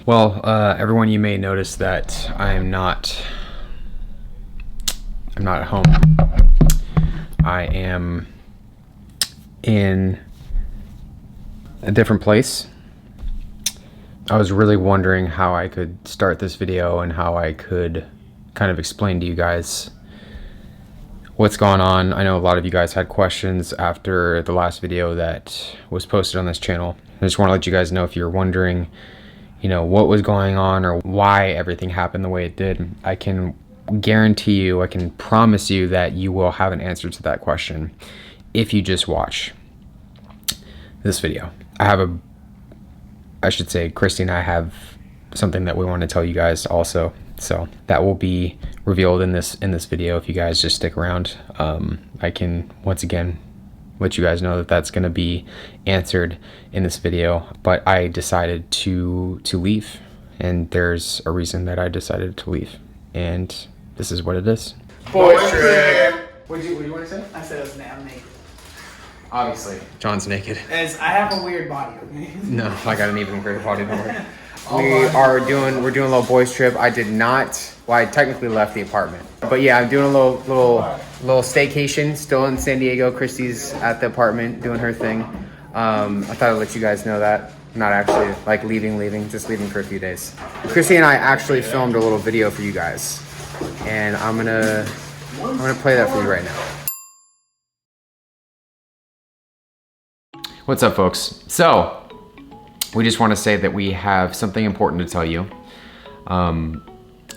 Well, everyone, you may notice that I'm not at home. I am in a different place. I was really wondering how I could start this video and how I could kind of explain to you guys what's going on. I know a lot of you guys had questions after the last video that was posted on this channel. I just want to let you guys know, if you're wondering, you know, what was going on or why everything happened the way it did, I can guarantee you, I can promise you that you will have an answer to that question if you just watch this video. I should say, Kristie and I have something that we want to tell you guys also. So that will be revealed in this video if you guys just stick around. I can once again let you guys know that that's going to be answered in this video. But I decided to leave, and there's a reason that I decided to leave, and this is what it is. Boys trip. What do you want to say? I said it was I'm naked. Obviously, John's naked. As I have a weird body, okay? No, I got an even greater body than worry. We're doing a little boys trip. I did not. Well, I technically left the apartment, but yeah, I'm doing a little staycation. Still in San Diego. Kristie's at the apartment doing her thing. I thought I'd let you guys know that. Not actually like leaving, just leaving for a few days. Kristie and I actually filmed a little video for you guys, and I'm gonna play that for you right now. What's up, folks? So we just want to say that we have something important to tell you,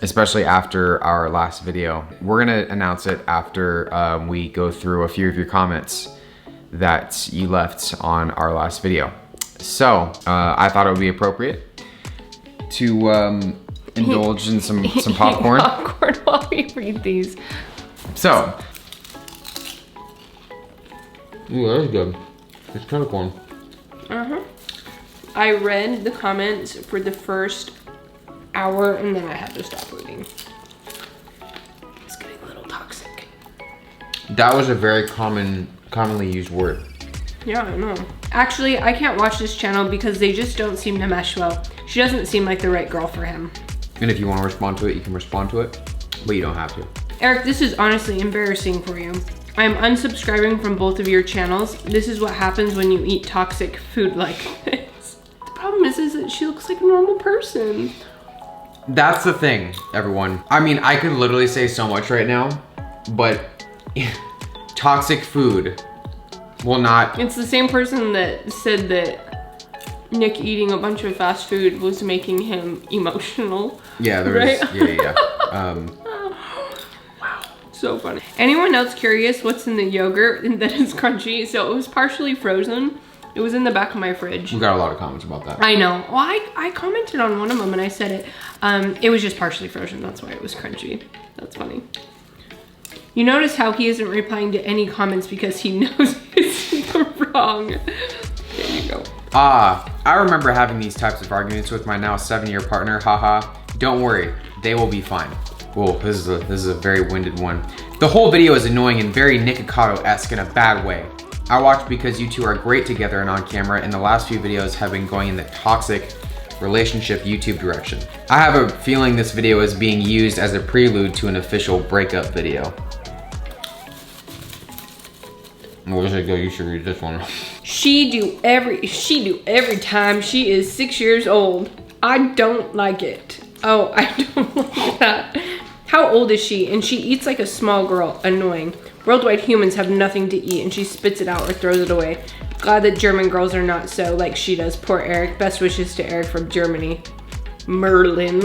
especially after our last video. We're gonna announce it after we go through a few of your comments that you left on our last video. So I thought it would be appropriate to indulge in some popcorn. Popcorn while we read these. So, ooh, that was good. It's kind of corn. I read the comments for the first hour and then I had to stop reading. It's getting a little toxic. That was a very commonly used word. Yeah, I know. Actually, I can't watch this channel because they just don't seem to mesh well. She doesn't seem like the right girl for him. And if you want to respond to it, you can respond to it, but you don't have to. Eric, this is honestly embarrassing for you. I am unsubscribing from both of your channels. This is what happens when you eat toxic food like this. The problem is that she looks like a normal person. That's the thing, everyone. I mean, I could literally say so much right now, but toxic food will not. It's the same person that said that Nick eating a bunch of fast food was making him emotional. Yeah, there was, right? yeah. Wow, so funny. Anyone else curious what's in the yogurt that is crunchy? So it was partially frozen. It was in the back of my fridge. We got a lot of comments about that. I know. Well, I commented on one of them and I said it. It was just partially frozen. That's why it was crunchy. That's funny. You notice how he isn't replying to any comments because he knows it's wrong. There you go. I remember having these types of arguments with my now 7-year partner. Haha. Don't worry, they will be fine. Whoa, this is a very winded one. The whole video is annoying and very Nikocado-esque in a bad way. I watched because you two are great together and on camera, and the last few videos have been going in the toxic relationship YouTube direction. I have a feeling this video is being used as a prelude to an official breakup video. Where does it go? You should read this one. She do every time she is 6 years old. I don't like it. Oh, I don't like that. How old is she? And she eats like a small girl. Annoying. Worldwide humans have nothing to eat and she spits it out or throws it away. Glad that German girls are not so like she does. Poor Eric. Best wishes to Eric from Germany. Merlin.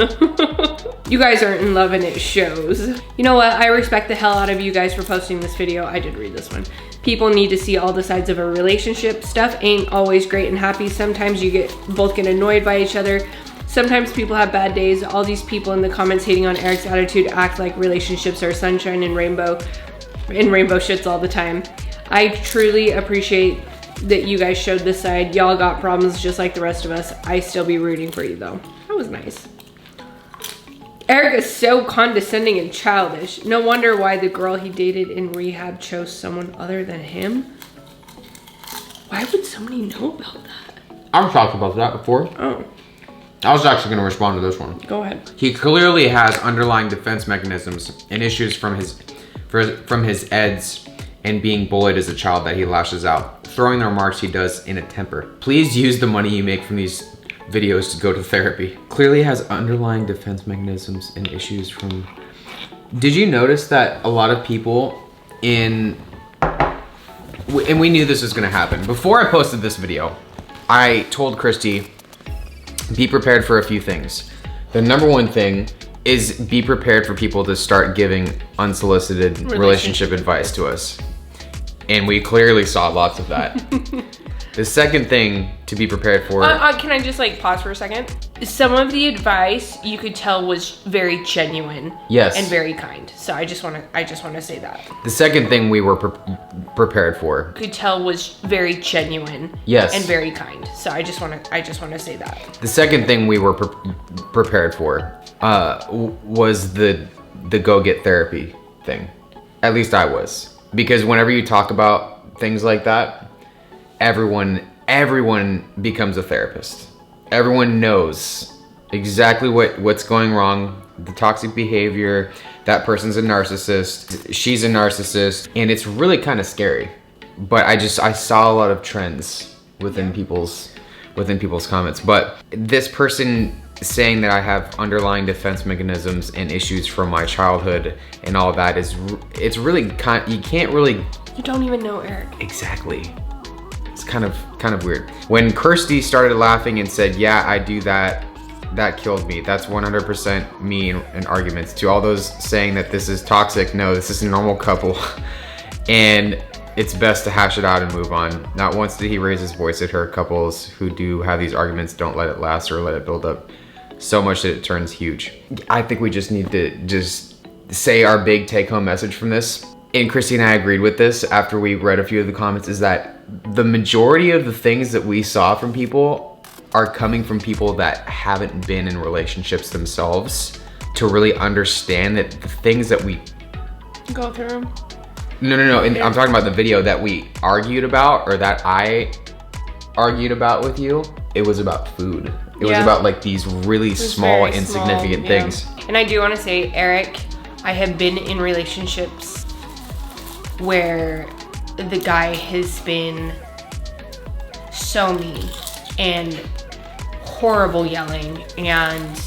You guys aren't in love and it shows. You know what? I respect the hell out of you guys for posting this video. I did read this one. People need to see all the sides of a relationship. Stuff ain't always great and happy. Sometimes you both get annoyed by each other. Sometimes people have bad days. All these people in the comments hating on Eric's attitude act like relationships are sunshine and rainbow shits all the time. I truly appreciate that you guys showed this side. Y'all got problems just like the rest of us. I still be rooting for you though. That was nice. Eric is so condescending and childish. No wonder why the girl he dated in rehab chose someone other than him. Why would somebody know about that? I've talked about that before. Oh. I was actually going to respond to this one. Go ahead. He clearly has underlying defense mechanisms and issues from his eds and being bullied as a child that he lashes out, throwing the remarks he does in a temper. Please use the money you make from these videos to go to therapy. Clearly has underlying defense mechanisms and issues from... Did you notice that a lot of people and we knew this was gonna happen. Before I posted this video, I told Kristie, be prepared for a few things. The number one thing is be prepared for people to start giving unsolicited relationship advice to us. And we clearly saw lots of that. The second thing to be prepared for... can I just like pause for a second? Some of the advice you could tell was very genuine. Yes. And very kind. So I just want to say that. The second thing we were prepared for... Could tell was very genuine. Yes. And very kind. So I just want to say that. The second thing we were prepared for was the go get therapy thing. At least I was. Because whenever you talk about things like that, everyone becomes a therapist. Everyone knows exactly what's going wrong, the toxic behavior, that person's a narcissist, she's a narcissist, and it's really kind of scary. But I saw a lot of trends within people's comments. But this person saying that I have underlying defense mechanisms and issues from my childhood and all that it's really you can't really... You don't even know Eric. Exactly. It's kind of weird. When Kristie started laughing and said, yeah, I do that, that killed me. That's 100% me in arguments. To all those saying that this is toxic, no, this is a normal couple. And it's best to hash it out and move on. Not once did he raise his voice at her. Couples who do have these arguments don't let it last or let it build up so much that it turns huge. I think we just need to just say our big take-home message from this. And Kristie and I agreed with this after we read a few of the comments, is that the majority of the things that we saw from people are coming from people that haven't been in relationships themselves to really understand that the things that we go through. No. And I'm talking about the video that we argued about, or that I argued about with you. It was about food. It was about like these really small, insignificant things. And I do want to say, Eric, I have been in relationships where the guy has been so mean and horrible yelling and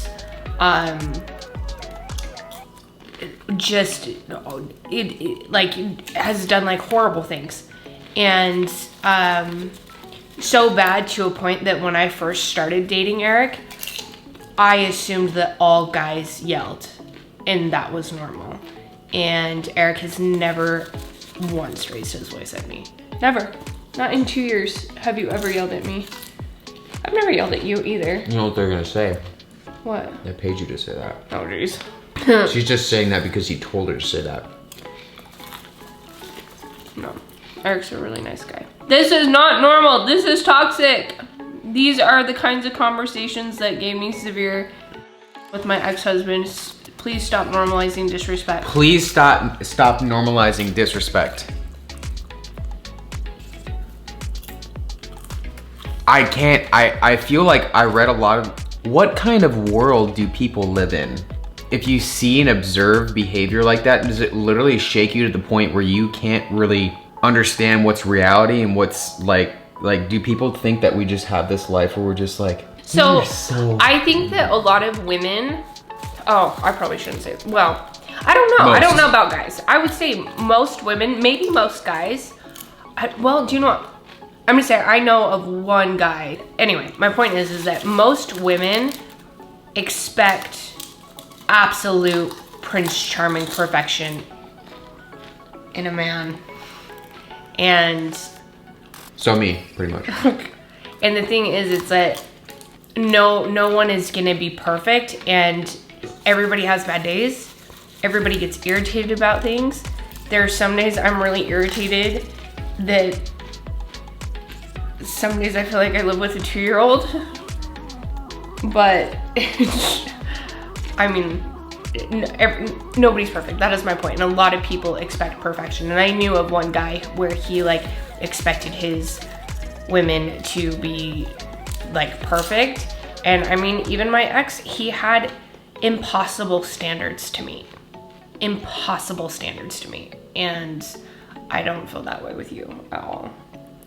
just it like has done like horrible things, and so bad to a point that when I first started dating Eric, I assumed that all guys yelled and that was normal. And Eric has never once raised his voice at me. Never. Not in 2 years have you ever yelled at me. I've never yelled at you either. You know what they're gonna say? What? They paid you to say that. Oh, jeez. She's just saying that because you told her to say that. No. Eric's a really nice guy. This is not normal. This is toxic. These are the kinds of conversations that gave me severe with my ex-husband. Please stop normalizing disrespect. Please stop normalizing disrespect. I feel like I read a lot of... What kind of world do people live in? If you see and observe behavior like that, does it literally shake you to the point where you can't really understand what's reality and what's like do people think that we just have this life where we're just like... So I think that a lot of women... Oh, I probably shouldn't say it. Well, I don't know. I don't know about guys. I would say most women, maybe most guys. Well, do you know what? I'm gonna say I know of one guy. Anyway, my point is that most women expect absolute Prince Charming perfection in a man. And... So me, pretty much. And the thing is, it's that no one is gonna be perfect, and everybody has bad days. Everybody gets irritated about things. There are some days I'm really irritated that some days I feel like I live with a 2-year-old. But I mean, nobody's perfect. That is my point. And a lot of people expect perfection. And I knew of one guy where he like expected his women to be like perfect, And I mean, even my ex, he had impossible standards to meet. Impossible standards to meet. And I don't feel that way with you at all.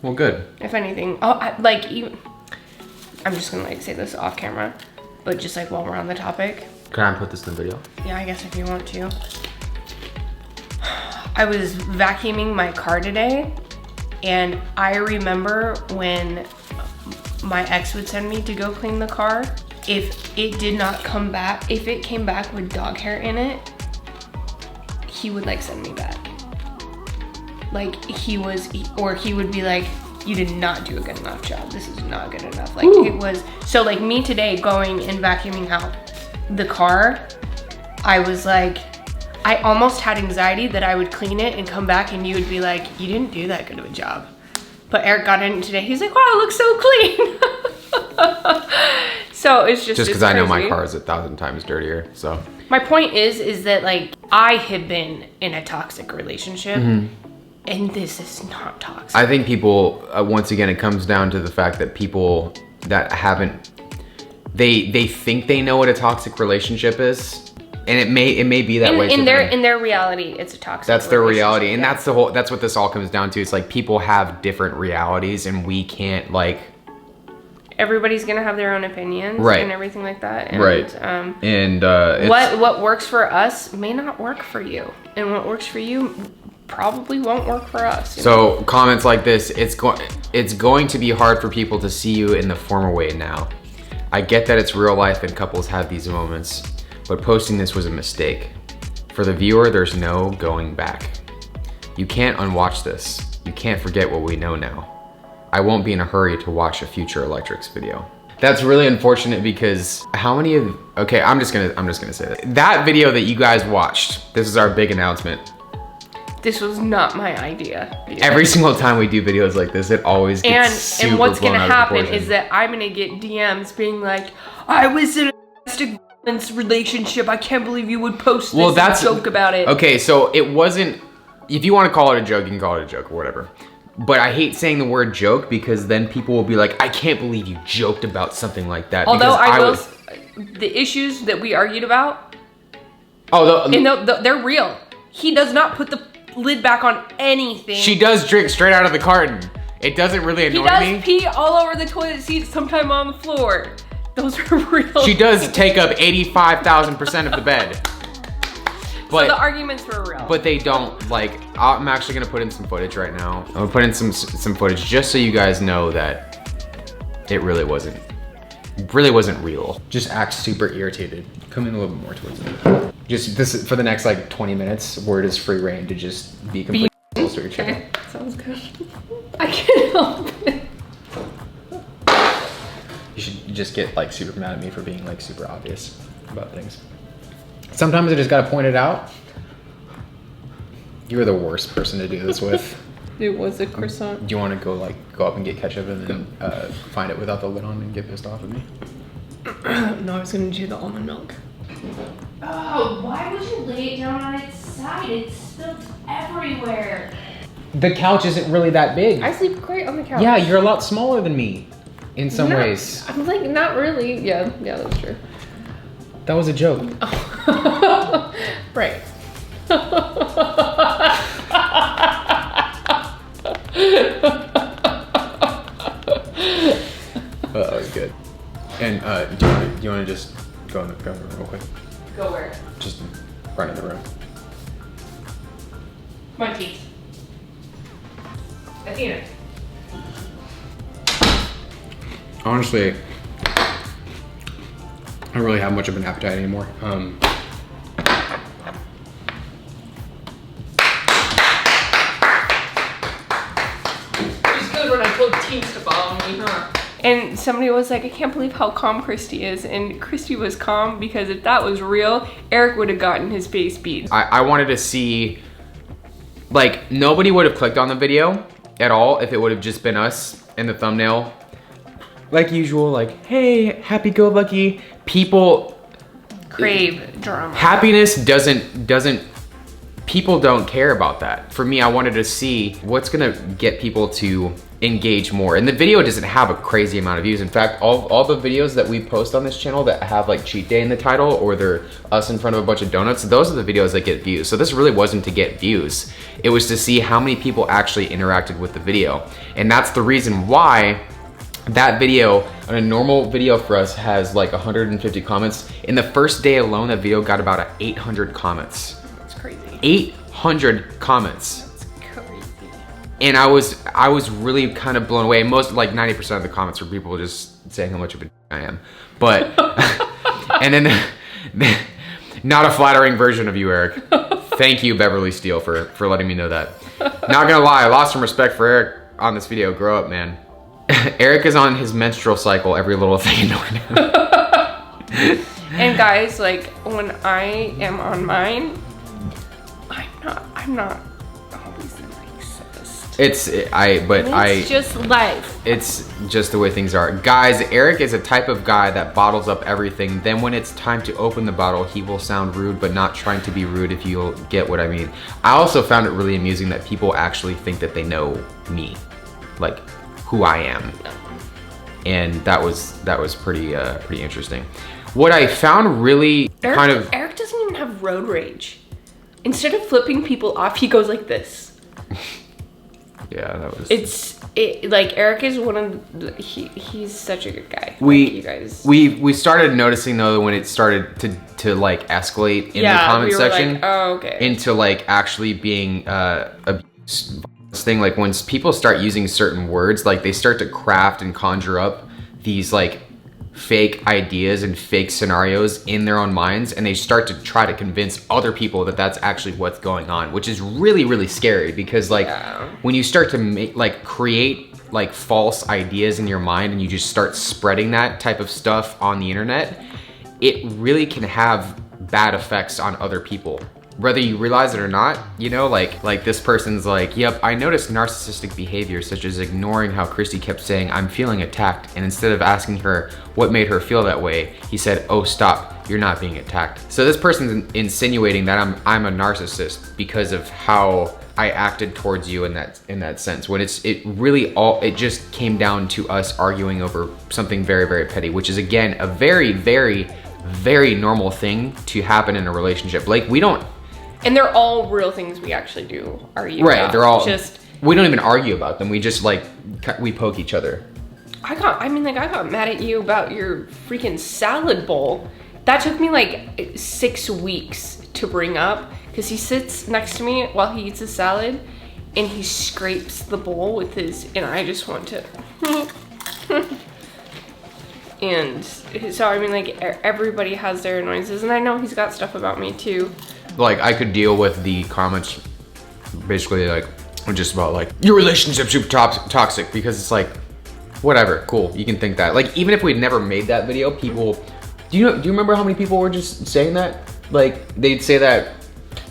Well, good. If anything, I'm just gonna like say this off camera, but just like while we're on the topic. Can I put this in the video? Yeah, I guess if you want to. I was vacuuming my car today, and I remember when my ex would send me to go clean the car, if it did not come back, if it came back with dog hair in it, he would like send me back. Like he would be like, you did not do a good enough job. This is not good enough. Like It was, so like me today going and vacuuming out the car, I was like, I almost had anxiety that I would clean it and come back and you would be like, you didn't do that good of a job. But Eric got in today, he's like, wow, it looks so clean. So it's just because I know my car is 1,000 times dirtier, so. My point is that like, I have been in a toxic relationship and this is not toxic. I think people, once again, it comes down to the fact that people that haven't, they think they know what a toxic relationship is. And it may be that way. In their reality, it's a toxic. That's their reality, and that's what this all comes down to. It's like people have different realities, and we can't like. Everybody's gonna have their own opinions, right, and everything like that. And, right. And what works for us may not work for you, and what works for you probably won't work for us. So comments like this, it's going to be hard for people to see you in the former way now. I get that it's real life and couples have these moments. But posting this was a mistake. For the viewer, there's no going back. You can't unwatch this. You can't forget what we know now. I won't be in a hurry to watch a future Electrics video. That's really unfortunate because how many of, okay, I'm just gonna say that. That video that you guys watched, this is our big announcement. This was not my idea. Every single time we do videos like this, it always gets super and what's blown gonna out of happen proportion. is that I'm gonna get DMs being like, I was in a domestic relationship. I can't believe you would post this and joke about it. Okay, so it wasn't, if you want to call it a joke, you can call it a joke or whatever. But I hate saying the word joke because then people will be like, I can't believe you joked about something like that. Although the issues that we argued about, they're real. He does not put the lid back on anything. She does drink straight out of the carton. It doesn't really annoy me. He does pee all over the toilet seat, sometime on the floor. Those are real. She does take up 85,000% of the bed. But so the arguments were real. But they don't, like, I'm actually gonna put in some footage right now. I'm gonna put in some footage just so you guys know that it really wasn't real. Just act super irritated. Come in a little bit more towards me. Just this, for the next like 20 minutes, word is free reign to just be completely close to your channel. Okay, sounds good. I can't help it. You should just get like super mad at me for being like super obvious about things. Sometimes I just gotta point it out. You're the worst person to do this with. It was a croissant. Do you want to go up and get ketchup and then find it without the lid on and get pissed off at me? No, I was gonna do the almond milk. Oh, why would you lay it down on its side? It's spilled everywhere. The couch isn't really that big. I sleep great on the couch. Yeah, you're a lot smaller than me. In some ways. I'm like, not really. Yeah, that's true. That was a joke. Right. That was good. And do you want to just go in the room real quick? Go where? Just run in the room. My teeth. Athena. Honestly, I don't really have much of an appetite anymore. It's good when I told teens to follow me, huh? And somebody was like, I can't believe how calm Kristie is. And Kristie was calm because if that was real, Eric would have gotten his face beat. I wanted to see, like, nobody would have clicked on the video at all if it would have just been us in the thumbnail. Like usual, like, hey, happy-go-lucky. People crave drama. Happiness doesn't people don't care about that. For me, I wanted to see what's gonna get people to engage more. And the video doesn't have a crazy amount of views. In fact, all the videos that we post on this channel that have like cheat day in the title, or they're us in front of a bunch of donuts, those are the videos that get views. So this really wasn't to get views. It was to see how many people actually interacted with the video. And that's the reason why that video, a normal video for us, has like 150 comments. In the first day alone, that video got about 800 comments. That's crazy. 800 comments. That's crazy. And I was really kind of blown away. Most, like 90% of the comments were people just saying how much of a I am. But, and then, not a flattering version of you, Eric. Thank you, Beverly Steele, for letting me know that. Not gonna lie, I lost some respect for Eric on this video. Grow up, man. Eric is on his menstrual cycle. Every little thing annoyed him. And guys, like when I am on mine, I'm not always the nicest. It's just life. It's just the way things are. Guys, Eric is a type of guy that bottles up everything. Then when it's time to open the bottle, he will sound rude, but not trying to be rude, if you'll get what I mean. I also found it really amusing that people actually think that they know me, like who I am. And that was pretty interesting. What I found really Eric doesn't even have road rage. Instead of flipping people off, he goes like this. Yeah, that was. Like Eric is he's such a good guy. We started noticing though when it started to like escalate in the comment section, like, oh, okay, into like actually being a thing. Like when people start using certain words, like they start to craft and conjure up these like fake ideas and fake scenarios in their own minds, and they start to try to convince other people that that's actually what's going on, which is really, really scary. Because like when you start to create like false ideas in your mind, and you just start spreading that type of stuff on the internet, it really can have bad effects on other people, whether you realize it or not. You know, like this person's like, yep, I noticed narcissistic behavior such as ignoring how Kristie kept saying I'm feeling attacked, and instead of asking her what made her feel that way, he said, oh stop, you're not being attacked. So this person's insinuating that I'm a narcissist because of how I acted towards you in that sense, when it just came down to us arguing over something very, very petty, which is again a very, very, very normal thing to happen in a relationship. Like and they're all real things we actually do argue right, about. they're all we don't even argue about them. We just we poke each other. I got mad at you about your freaking salad bowl. That took me like 6 weeks to bring up, because he sits next to me while he eats his salad and he scrapes the bowl with his, and I just want to and so I mean, like everybody has their annoyances, and I know he's got stuff about me too. Like I could deal with the comments basically like just about like your relationship's super toxic, because it's like whatever, cool, you can think that. Like even if we'd never made that video, people, do you remember how many people were just saying that? Like they'd say that.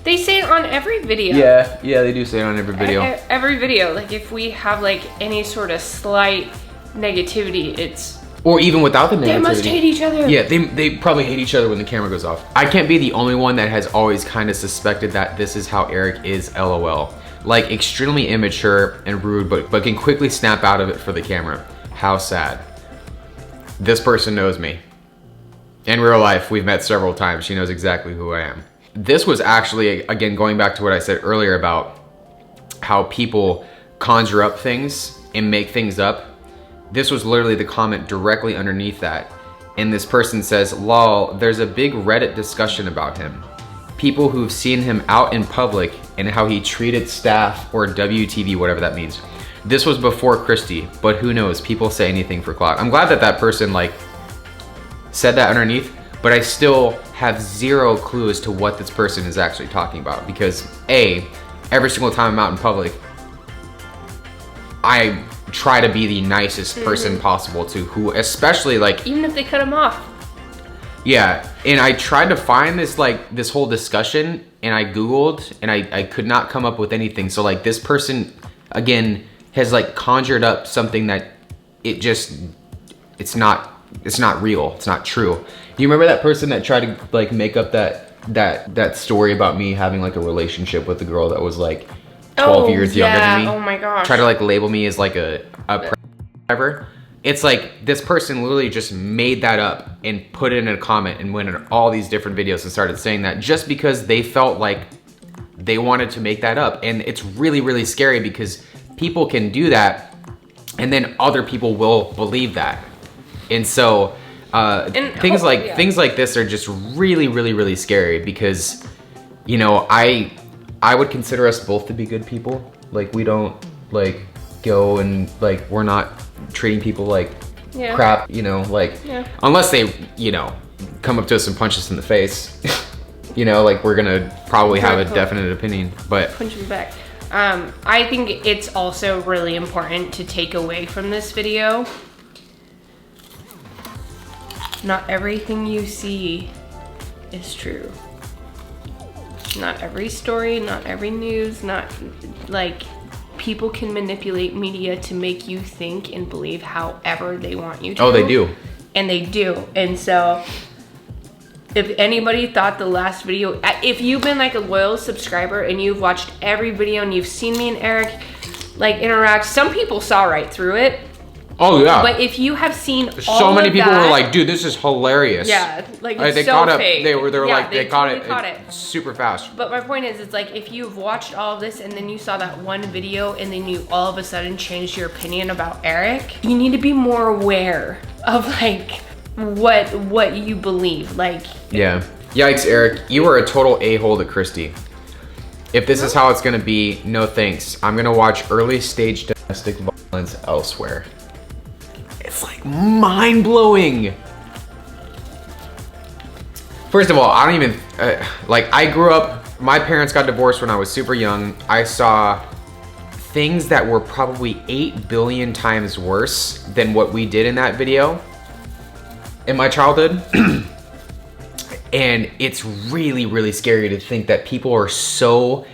They say it on every video. Yeah, they do say it on every video. Every video, like if we have like any sort of slight negativity, it's, or even without the negativity. They must hate each other. Yeah, they probably hate each other when the camera goes off. I can't be the only one that has always kind of suspected that this is how Eric is, LOL. Like extremely immature and rude, but can quickly snap out of it for the camera. How sad. This person knows me. In real life, we've met several times. She knows exactly who I am. This was actually, again, going back to what I said earlier about how people conjure up things and make things up. This was literally the comment directly underneath that. And this person says, lol, there's a big Reddit discussion about him. People who've seen him out in public and how he treated staff or WTV, whatever that means. This was before Kristie, but who knows? People say anything for clout. I'm glad that person like said that underneath, but I still have zero clue as to what this person is actually talking about, because every single time I'm out in public, I try to be the nicest person possible to who, especially like, even if they cut him off. Yeah, and I tried to find this whole discussion, and I Googled, and I could not come up with anything. So like this person, again, has like conjured up something that it's not real, it's not true. Do you remember that person that tried to like make up that that story about me having like a relationship with a girl that was like 12 years younger than me. Oh my gosh. Try to like label me as like a whatever. It's like this person literally just made that up and put it in a comment and went in all these different videos and started saying that just because they felt like they wanted to make that up. And it's really, really scary because people can do that and then other people will believe that. And so things like this are just really, really, really scary because, you know, I would consider us both to be good people. Like we don't like go and like, we're not treating people like crap, you know, like unless they, you know, come up to us and punch us in the face. You know, like we're gonna probably have a definite opinion, but punch him back. I think it's also really important to take away from this video. Not everything you see is true. Not every story, not every news, not like people can manipulate media to make you think and believe however they want you to. Oh, they do. And they do. And so if anybody thought the last video, if you've been like a loyal subscriber and you've watched every video and you've seen me and Eric like interact, some people saw right through it. Oh yeah. But if you have seen all so many people that, were like, dude, this is hilarious. Yeah, like it's they so caught fake. Up. They were like they totally caught it super fast. But my point is, it's like if you've watched all of this and then you saw that one video and then you all of a sudden changed your opinion about Eric, you need to be more aware of like what you believe. Like yeah. Yikes, Eric, you are a total a-hole to Kristie. If this is how it's gonna be, no thanks. I'm gonna watch early stage domestic violence elsewhere. It's like mind-blowing. First of all, I don't even, like I grew up, my parents got divorced when I was super young. I saw things that were probably 8 billion times worse than what we did in that video in my childhood. And it's really, really scary to think that people are so,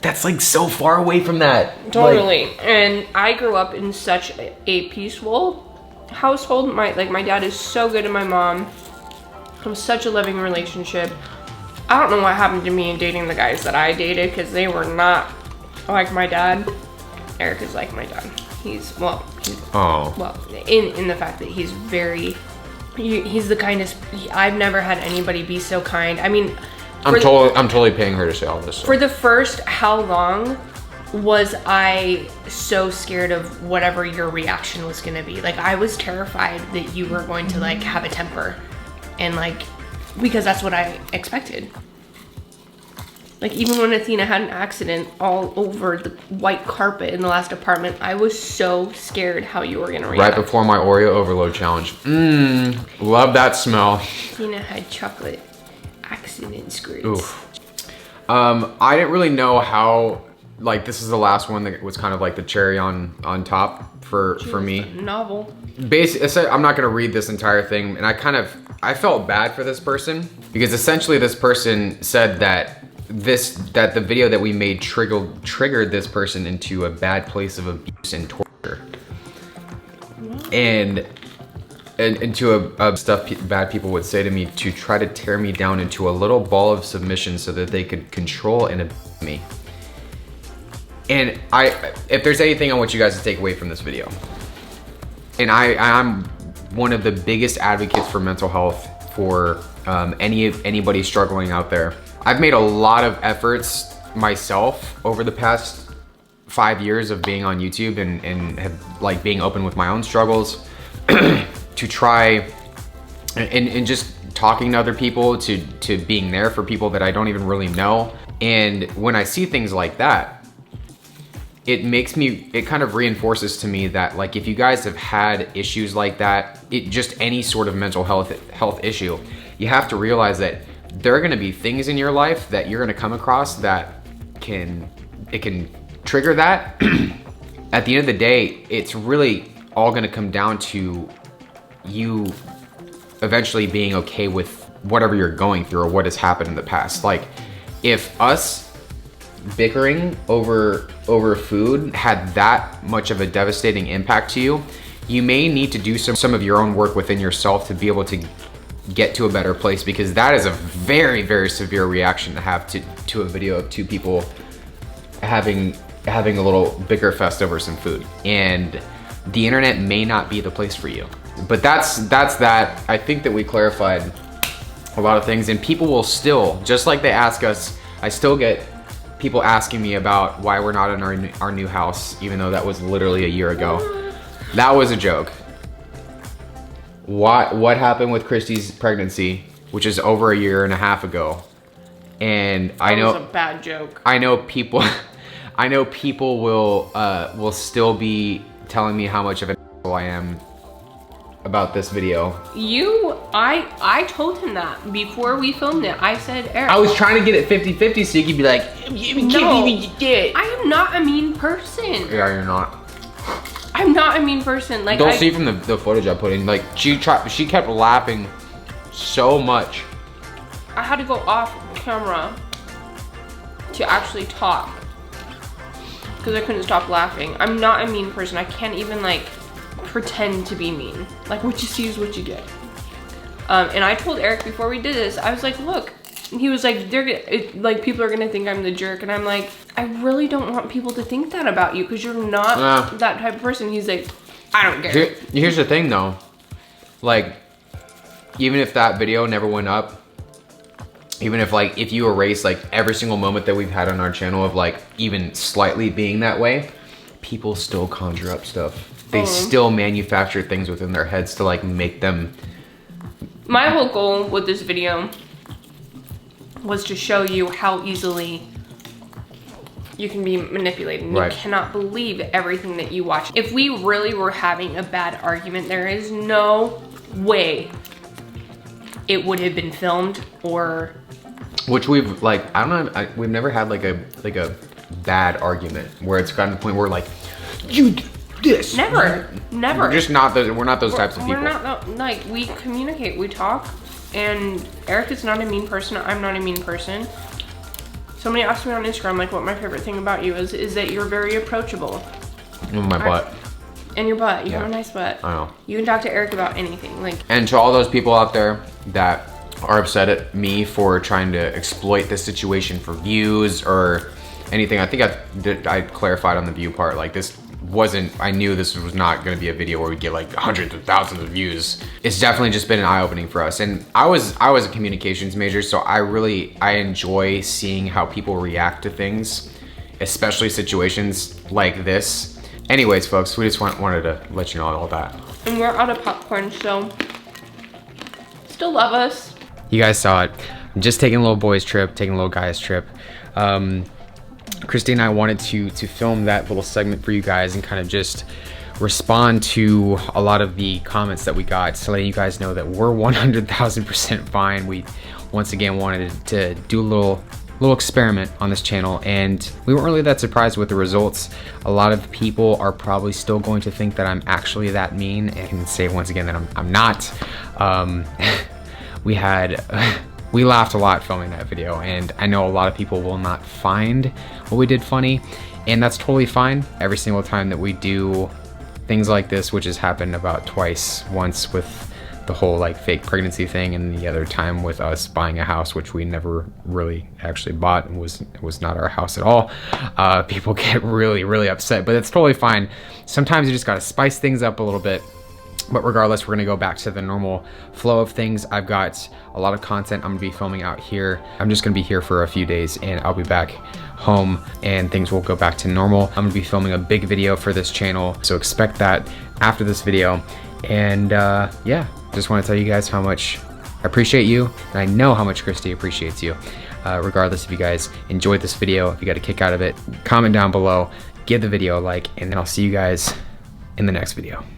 that's like so far away from that. totally. Like, and I grew up in such a peaceful household. My dad is so good to my mom. It was such a loving relationship. I don't know what happened to me in dating the guys that I dated because they were not like my dad. Eric is like my dad. He's in the fact that he's he's the kindest. I've never had anybody be so kind. I mean, I'm totally paying her to say all this. So. For the first, how long was I so scared of whatever your reaction was gonna be? Like I was terrified that you were going to like have a temper, and like because that's what I expected. Like even when Athena had an accident all over the white carpet in the last apartment, I was so scared how you were gonna react. Right before my Oreo overload challenge. Love that smell. Athena had chocolate accident squirts. Oof. I didn't really know how, like this is the last one that was kind of like the cherry on top for me. Novel. Basically, I'm not gonna read this entire thing, and I felt bad for this person because essentially this person said that the video that we made triggered this person into a bad place of abuse and torture. And into a stuff bad people would say to me to try to tear me down into a little ball of submission so that they could control and abuse me. And if there's anything I want you guys to take away from this video, and I'm one of the biggest advocates for mental health for anybody struggling out there. I've made a lot of efforts myself over the past 5 years of being on YouTube and have like being open with my own struggles to try and just talking to other people, to being there for people that I don't even really know. And when I see things like that, it kind of reinforces to me that like if you guys have had issues like that, just any sort of mental health issue, you have to realize that there are gonna be things in your life that you're gonna come across that can trigger that. At the end of the day, it's really all gonna come down to you eventually being okay with whatever you're going through or what has happened in the past. Like if us bickering over food had that much of a devastating impact to you, you may need to do some of your own work within yourself to be able to get to a better place, because that is a very, very severe reaction to have to a video of two people having a little bigger fest over some food. And the internet may not be the place for you. But that's that. I think that we clarified a lot of things, and people will still, just like they ask us, I still get people asking me about why we're not in our new house, even though that was literally a year ago. That was a joke. What happened with Kristie's pregnancy, which is over a year and a half ago, and I know that was a bad joke. I know people will still be telling me how much of an asshole I am about this video. I told him that before we filmed it. I said, Eric, I was trying to get it 50-50 so you could be like, no, I am not a mean person. yeah, you're not. I'm not a mean person. Like, Don't see from the footage I put in. Like, she kept laughing so much. I had to go off camera to actually talk because I couldn't stop laughing. I'm not a mean person. I can't even like pretend to be mean. Like, what you see is what you get. And I told Eric before we did this, I was like, look. He was like, people are gonna think I'm the jerk, and I'm like, I really don't want people to think that about you because you're not that type of person. He's like, I don't care. Here's the thing though, like, even if that video never went up, even if you erase like every single moment that we've had on our channel of like even slightly being that way, people still conjure up stuff. They still manufacture things within their heads to like make them. My whole goal with this video was to show you how easily you can be manipulated. Right. You cannot believe everything that you watch. If we really were having a bad argument, there is no way it would have been filmed or. Which we've like, I don't know, we've never had like a bad argument where it's gotten to the point where like, you do this. Never. We're just not those. We're not those types of people. We're not like, we communicate, we talk. And Eric is not a mean person. I'm not a mean person. Somebody asked me on Instagram, like, what my favorite thing about you is that you're very approachable. My butt. And your butt. You have a nice butt. I know. You can talk to Eric about anything. Like. And to all those people out there that are upset at me for trying to exploit this situation for views or anything, I think I clarified on the view part. Like, this wasn't, I knew this was not gonna be a video where we get like hundreds of thousands of views. It's definitely just been an eye-opening for us. And I was a communications major, so I enjoy seeing how people react to things, especially situations like this. Anyways, folks, we just wanted to let you know all that. And we're out of popcorn, so still love us. You guys saw it. I'm just taking a little boys trip, taking a little guys trip. Kristie and I wanted to film that little segment for you guys and kind of just respond to a lot of the comments that we got, to let you guys know that we're 100,000% fine. We once again wanted to do a little experiment on this channel, and we weren't really that surprised with the results. A lot of people are probably still going to think that I'm actually that mean, and I can say once again that I'm not. We laughed a lot filming that video, and I know a lot of people will not find what we did funny, and that's totally fine. Every single time that we do things like this, which has happened about twice, once with the whole like fake pregnancy thing, and the other time with us buying a house, which we never really actually bought, and was not our house at all. People get really, really upset, but it's totally fine. Sometimes you just gotta spice things up a little bit. But regardless, we're gonna go back to the normal flow of things. I've got a lot of content I'm gonna be filming out here. I'm just gonna be here for a few days, and I'll be back home and things will go back to normal. I'm gonna be filming a big video for this channel, so expect that after this video. And yeah, just wanna tell you guys how much I appreciate you, and I know how much Kristie appreciates you. Regardless if you guys enjoyed this video, if you got a kick out of it, comment down below, give the video a like, and then I'll see you guys in the next video.